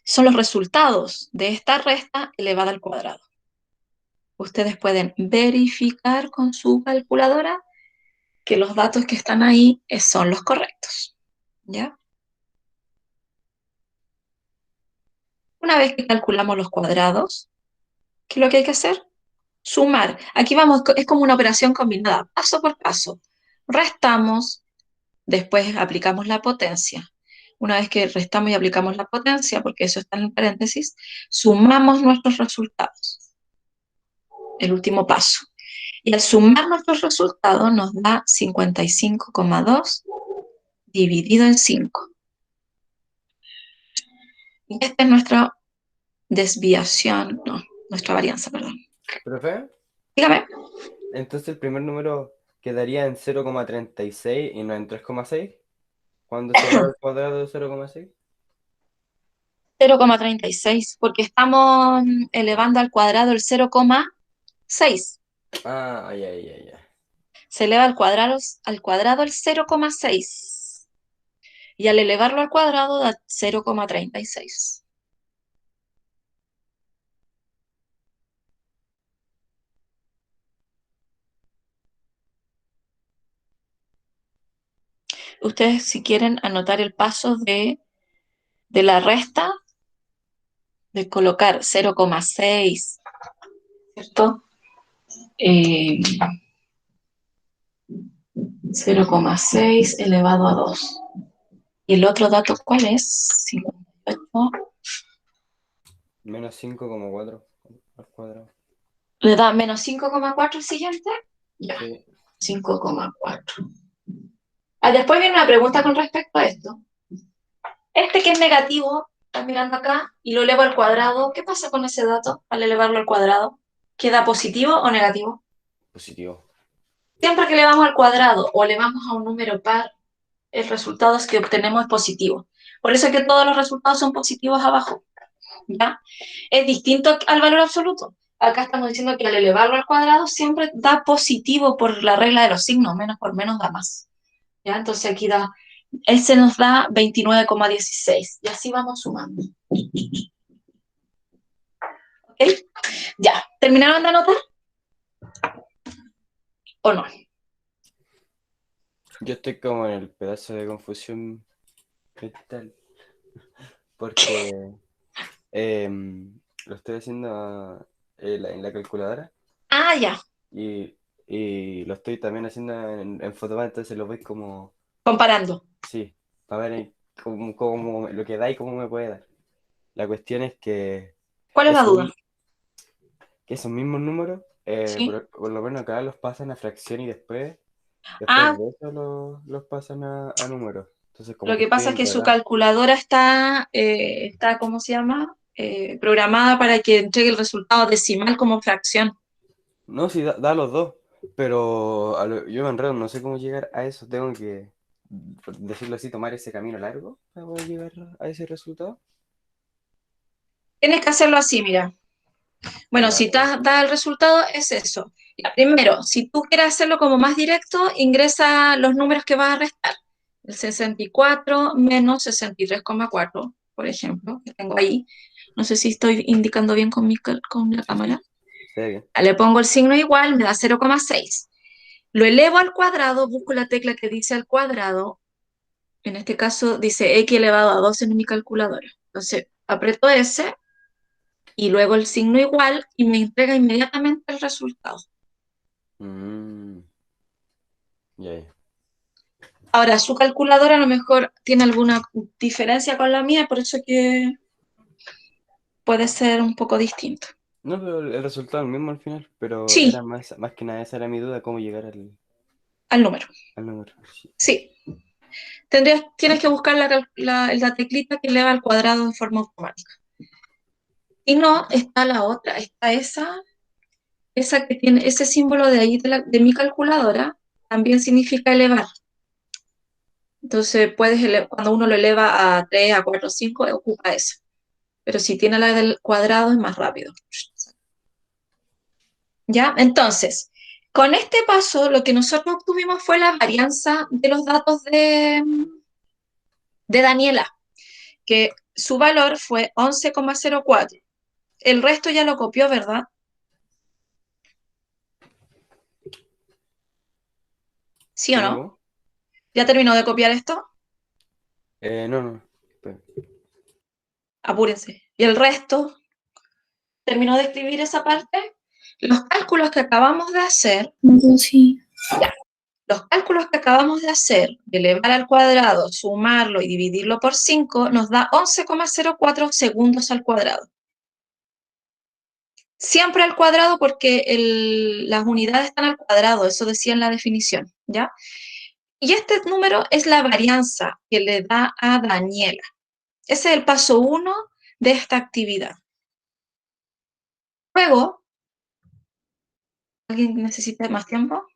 Speaker 1: son los resultados de esta resta elevada al cuadrado. Ustedes pueden verificar con su calculadora que los datos que están ahí son los correctos, ¿ya? Una vez que calculamos los cuadrados, ¿qué es lo que hay que hacer? Sumar. Aquí vamos, es como una operación combinada, paso por paso. Restamos, después aplicamos la potencia. una vez que restamos y aplicamos la potencia, porque eso está en el paréntesis, sumamos nuestros resultados. El último paso. Y al sumar nuestros resultados nos da 55,2 dividido en 5. Y esta es nuestra desviación, no, nuestra varianza, perdón.
Speaker 2: ¿Profe?
Speaker 1: Dígame.
Speaker 2: Entonces el primer número quedaría en 0,36 y no en 3,6. ¿Cuándo se eleva al cuadrado de 0,6?
Speaker 1: 0,36, porque estamos elevando al cuadrado el 0,6.
Speaker 2: Ah, ya.
Speaker 1: Se eleva al cuadrado el 0,6. Y al elevarlo al cuadrado da 0,36. Ustedes, si quieren anotar el paso de la resta, de colocar 0,6, ¿cierto? 0,6 elevado a 2. ¿Y el otro dato cuál es? 58.
Speaker 2: Menos 5,4 al cuadrado.
Speaker 1: ¿Le da menos 5,4 el siguiente? Ya,
Speaker 2: Sí.
Speaker 1: 5,4. Después viene una pregunta con respecto a esto. Este que es negativo, estás mirando acá, y lo elevo al cuadrado, ¿qué pasa con ese dato al elevarlo al cuadrado? ¿Queda positivo o negativo?
Speaker 2: Positivo.
Speaker 1: Siempre que elevamos al cuadrado o elevamos a un número par, el resultado es que obtenemos es positivo. Por eso es que todos los resultados son positivos abajo. ¿Ya? Es distinto al valor absoluto. Acá estamos diciendo que al elevarlo al cuadrado siempre da positivo por la regla de los signos, menos por menos da más. ¿Ya? Entonces aquí da, ese nos da 29,16 y así vamos sumando. ¿Ok? Ya, ¿terminaron de anotar? ¿O no?
Speaker 2: Yo estoy como en el pedazo de confusión mental. Porque lo estoy haciendo en la calculadora
Speaker 1: Ah, ya,
Speaker 2: y lo estoy también haciendo en Photomat, entonces lo voy como,
Speaker 1: comparando.
Speaker 2: sí, para ver cómo lo que da y cómo me puede dar. La cuestión es
Speaker 1: ¿Cuál es la duda?
Speaker 2: que esos mismos números,
Speaker 1: ¿Sí?
Speaker 2: por lo menos acá los pasan a fracción y después
Speaker 1: Ah,
Speaker 2: de eso los pasan a números. Entonces como
Speaker 1: lo
Speaker 2: que
Speaker 1: que
Speaker 2: estoy
Speaker 1: pasa es que su
Speaker 2: enredado.
Speaker 1: calculadora está, ¿cómo se llama? Programada para que entregue el resultado decimal como fracción.
Speaker 2: No, sí, da los dos, pero yo me enredo, no sé cómo llegar a eso. Tengo que, por decirlo así, tomar ese camino largo para poder llegar a ese resultado.
Speaker 1: Tienes que hacerlo así, mira. Bueno,
Speaker 2: Ya,
Speaker 1: si te da el resultado, es eso. Ya, primero, si tú quieres hacerlo como más directo, ingresa los números que vas a restar. El 64 menos 63,4, por ejemplo, que tengo ahí. No sé si estoy indicando bien con la
Speaker 2: sí, sí,
Speaker 1: cámara.
Speaker 2: se ve bien.
Speaker 1: Le pongo el signo igual, me da 0,6. Lo elevo al cuadrado, busco la tecla que dice al cuadrado. En este caso dice x elevado a 2 en mi calculadora. Entonces, aprieto ese y luego el signo igual y me entrega inmediatamente el resultado.
Speaker 2: Mm, ya.
Speaker 1: Ahora, su calculadora a lo mejor tiene alguna diferencia con la mía, por eso que puede ser un poco distinto.
Speaker 2: No, pero el resultado es el mismo al final, pero era
Speaker 1: Sí,
Speaker 2: más que nada esa era mi duda, cómo llegar
Speaker 1: al número.
Speaker 2: al número. Sí.
Speaker 1: Sí. Tienes que buscar la teclita que eleva al cuadrado de forma automática. Y no, está la otra, está esa que tiene ese símbolo de ahí de mi calculadora, también significa elevar. Entonces, cuando uno lo eleva a 3, a 4, 5, ocupa eso. Pero si tiene la del cuadrado es más rápido. ¿Ya? Entonces, con este paso, lo que nosotros obtuvimos fue la varianza de los datos de Daniela, que su valor fue 11,04. El resto ya lo copió, ¿verdad? ¿Sí o no?
Speaker 2: ¿Cómo?
Speaker 1: ¿Ya terminó de copiar esto?
Speaker 2: No. Espera.
Speaker 1: Apúrense. ¿Y el resto? ¿Terminó de escribir esa parte? Los cálculos que acabamos de hacer,
Speaker 5: Sí.
Speaker 1: Los cálculos que acabamos de hacer, de elevar al cuadrado, sumarlo y dividirlo por 5, nos da 11,04 segundos al cuadrado. Siempre al cuadrado porque las unidades están al cuadrado, eso decía en la definición, ¿ya? Y este número es la varianza que le da a Daniela. Ese es el paso 1 de esta actividad. Luego, ¿alguien necesita más tiempo?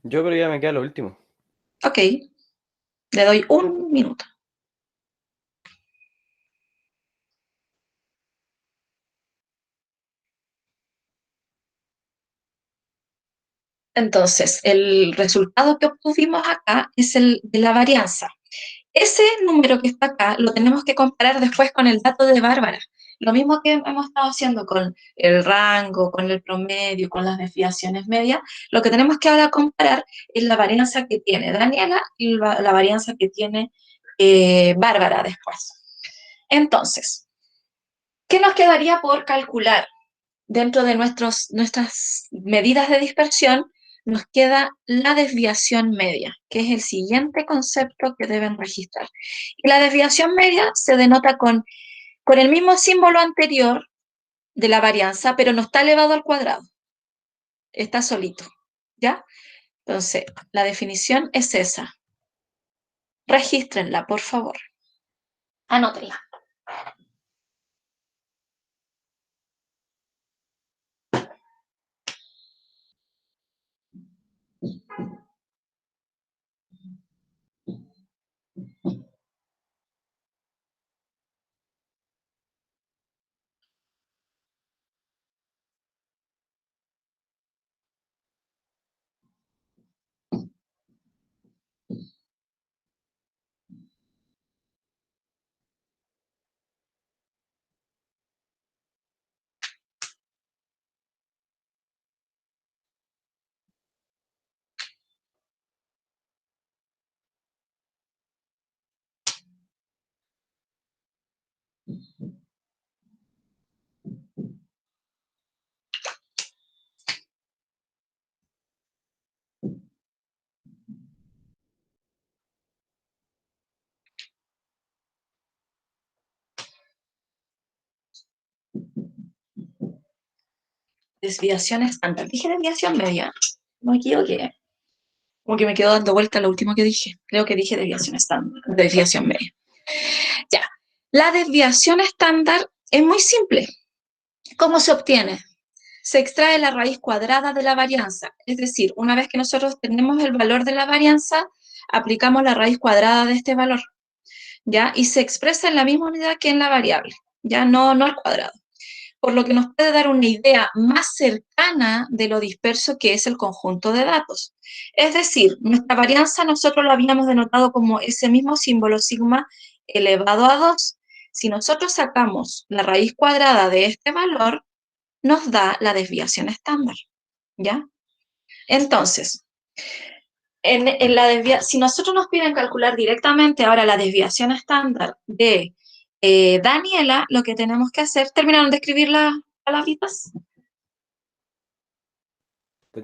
Speaker 2: Yo creo que ya me queda lo último.
Speaker 1: Ok, le doy 1 minuto. Entonces, el resultado que obtuvimos acá es el de la varianza. Ese número que está acá lo tenemos que comparar después con el dato de Bárbara. Lo mismo que hemos estado haciendo con el rango, con el promedio, con las desviaciones medias, lo que tenemos que ahora comparar es la varianza que tiene Daniela y la varianza que tiene Bárbara después. Entonces, ¿qué nos quedaría por calcular? Dentro de nuestras medidas de dispersión, nos queda la desviación media, que es el siguiente concepto que deben registrar. Y la desviación media se denota con el mismo símbolo anterior de la varianza, pero no está elevado al cuadrado. Está solito, ¿ya? Entonces, la definición es esa. Regístrenla, por favor. Anótenla. Desviación estándar. Dije desviación media. No me equivoqué. Como que me quedo dando vuelta lo último que dije. Creo que dije desviación estándar, desviación media. Ya. La desviación estándar es muy simple. ¿Cómo se obtiene? Se extrae la raíz cuadrada de la varianza. Es decir, una vez que nosotros tenemos el valor de la varianza, aplicamos la raíz cuadrada de este valor, ¿ya? Y se expresa en la misma unidad que en la variable, ¿ya? No al cuadrado. Por lo que nos puede dar una idea más cercana de lo disperso que es el conjunto de datos. Es decir, nuestra varianza nosotros lo habíamos denotado como ese mismo símbolo sigma elevado a 2. Si nosotros sacamos la raíz cuadrada de este valor, nos da la desviación estándar, ¿ya? Entonces, si nosotros nos piden calcular directamente ahora la desviación estándar de Daniela, lo que tenemos que hacer, ¿terminaron de escribir las palabritas?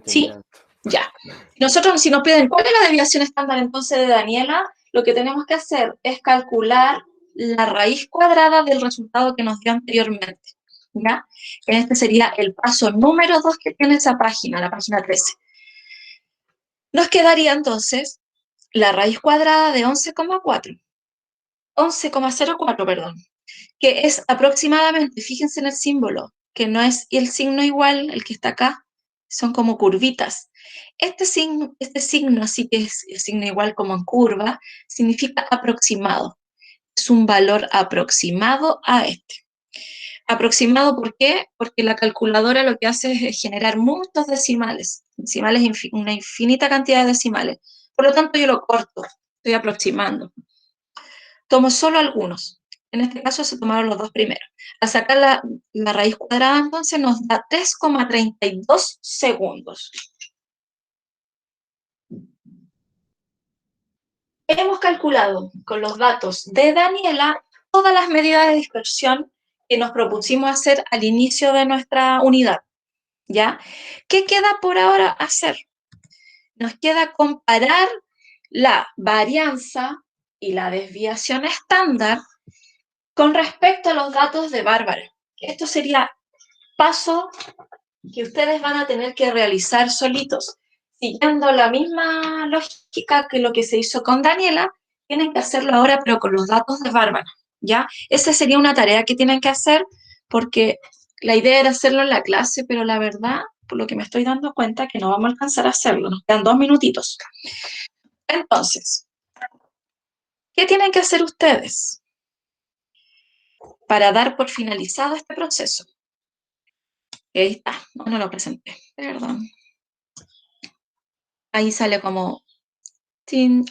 Speaker 1: Sí, ya. Si nos piden cuál es la desviación estándar entonces de Daniela, lo que tenemos que hacer es calcular la raíz cuadrada del resultado que nos dio anteriormente, ¿ya? Este sería el paso número 2 que tiene esa página, la página 13. Nos quedaría entonces la raíz cuadrada de 11,04, perdón, que es aproximadamente, fíjense en el símbolo, que no es el signo igual, el que está acá, son como curvitas. Este signo así que es el signo igual como en curva, significa aproximado. Es un valor aproximado a este. Aproximado, ¿por qué? Porque la calculadora lo que hace es generar muchos decimales, una infinita cantidad de decimales. Por lo tanto, yo lo corto, estoy aproximando. Tomo solo algunos. En este caso se tomaron los dos primeros. Al sacar la raíz cuadrada, entonces nos da 3,32 segundos. Hemos calculado con los datos de Daniela todas las medidas de dispersión que nos propusimos hacer al inicio de nuestra unidad, ¿ya? ¿Qué queda por ahora hacer? nos queda comparar la varianza y la desviación estándar con respecto a los datos de Bárbara. Esto sería paso que ustedes van a tener que realizar solitos. Siguiendo la misma lógica que lo que se hizo con Daniela, tienen que hacerlo ahora, pero con los datos de Bárbara, ¿ya? Esa sería una tarea que tienen que hacer, porque la idea era hacerlo en la clase, pero la verdad, por lo que me estoy dando cuenta, que no vamos a alcanzar a hacerlo. Nos quedan 2 minutitos. Entonces, ¿qué tienen que hacer ustedes para dar por finalizado este proceso? Ahí está, no lo presenté, perdón. Ahí sale como,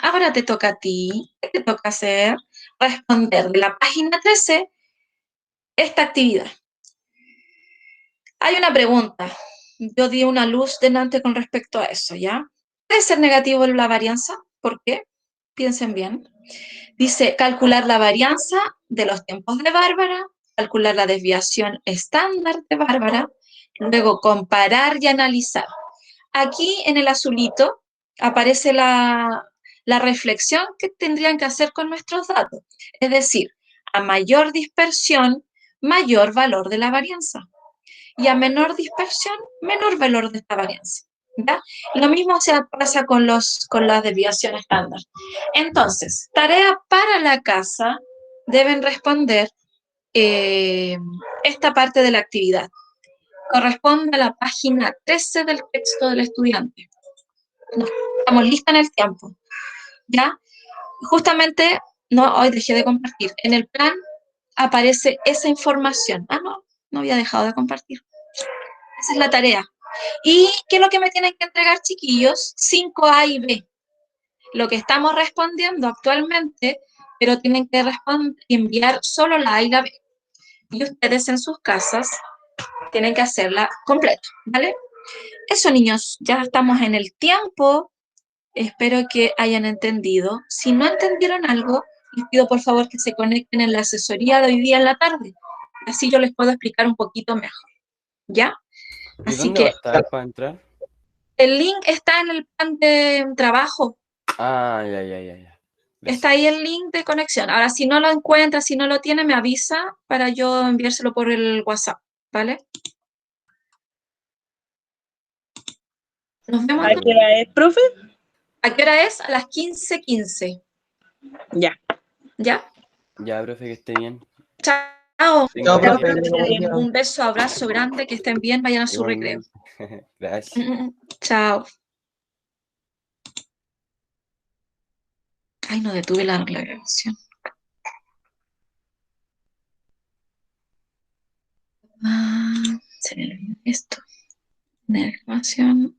Speaker 1: ahora te toca a ti. ¿Qué te toca hacer? Responder de la página 13 esta actividad. Hay una pregunta. Yo di una luz delante con respecto a eso, ¿ya? ¿Puede ser negativo la varianza? ¿Por qué? Piensen bien. Dice, calcular la varianza de los tiempos de Bárbara, calcular la desviación estándar de Bárbara, luego comparar y analizar. Aquí en el azulito aparece la reflexión que tendrían que hacer con nuestros datos. Es decir, a mayor dispersión, mayor valor de la varianza. Y a menor dispersión, menor valor de esta varianza. ¿Ya? Lo mismo se pasa con las desviaciones estándar. Entonces, tarea para la casa, deben responder esta parte de la actividad. Corresponde a la página 13 del texto del estudiante. No, estamos listos en el tiempo. ¿Ya? Justamente, no, hoy dejé de compartir. En el plan aparece esa información. No había dejado de compartir. Esa es la tarea. ¿Y qué es lo que me tienen que entregar, chiquillos? 5A y B. Lo que estamos respondiendo actualmente, pero tienen que enviar solo la A y la B. Y ustedes en sus casas tienen que hacerla completa, ¿vale? Eso, niños, ya estamos en el tiempo. Espero que hayan entendido. Si no entendieron algo, les pido por favor que se conecten en la asesoría de hoy día en la tarde. Así yo les puedo explicar un poquito mejor. ¿Ya?
Speaker 2: ¿Y
Speaker 1: Así
Speaker 2: dónde va a
Speaker 1: que
Speaker 2: estar para entrar?
Speaker 1: el link está en el plan de trabajo.
Speaker 2: Ah, ya.
Speaker 1: Está ahí el link de conexión. Ahora, si no lo encuentra, si no lo tiene, me avisa para yo enviárselo por el WhatsApp, ¿vale? Nos vemos.
Speaker 7: ¿A qué hora es, profe?
Speaker 1: ¿A qué hora es? A las 15:15.
Speaker 7: Ya.
Speaker 1: ¿Ya?
Speaker 2: Ya, profe, que esté bien.
Speaker 1: Chao.
Speaker 2: Tenga
Speaker 4: Chao,
Speaker 2: buen
Speaker 4: profe.
Speaker 2: día.
Speaker 1: Un beso, abrazo grande, que estén bien, vayan a su recreo.
Speaker 2: Igualmente. Gracias.
Speaker 1: Chao. Ay, no detuve la grabación. Se me olvidó esto. La grabación.